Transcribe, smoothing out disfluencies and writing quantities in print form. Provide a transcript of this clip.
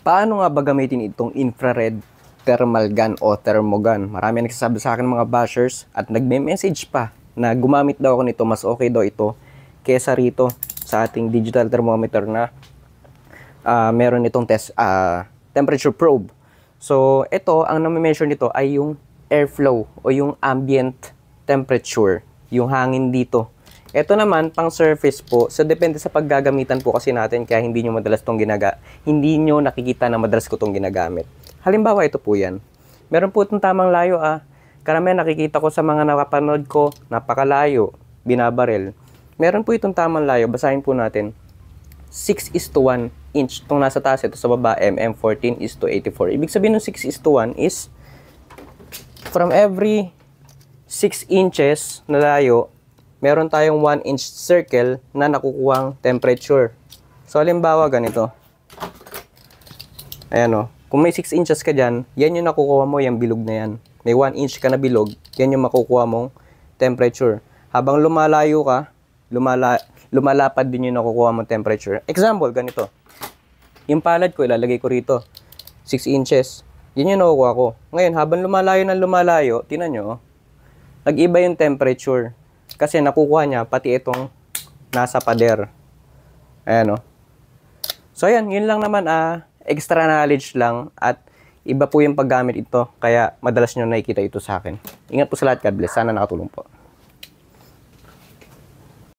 Paano nga ba gamitin itong infrared thermal gun o thermogun? Marami nagsasabi sa akin mga bashers at nagme-message pa na gumamit daw ako nito, mas okay daw ito kesa rito sa ating digital thermometer na meron itong temperature probe. So, ito, ang nami-measure nito ay yung airflow o yung ambient temperature, yung hangin dito. Ito naman, pang surface po, so depende sa paggagamitan po kasi natin, kaya hindi nyo madalas itong hindi nyo nakikita na madalas ko itong ginagamit. Halimbawa, ito po yan. Meron po itong tamang layo Karamihan nakikita ko sa mga nakapanood ko, napakalayo, binabarel. Meron po itong tamang layo, basahin po natin. 6:1 inch, itong nasa taas, ito sa baba, 14:84. Ibig sabihin ng 6:1 is, from every 6 inches na layo, meron tayong 1 inch circle na nakukuhang temperature. So, halimbawa ganito. Ayan o. Kung may 6 inches ka dyan, yan yung nakukuha mo, yung bilog na yan. May 1 inch ka na bilog, yan yung makukuha mong temperature. Habang lumalayo ka, lumalapad din yung nakukuha mong temperature. Example, ganito. Yung palad ko, ilalagay ko rito. 6 inches. Yan yung nakukuha ko. Ngayon, habang lumalayo, tinan nyo, nag-iba yung temperature. Kasi nakukuha niya pati itong nasa pader. Ayan o. So ayan, yun lang naman extra knowledge lang at iba po yung paggamit ito. Kaya madalas nyo nakikita ito sa akin. Ingat po sa lahat, God bless. Sana nakatulong po.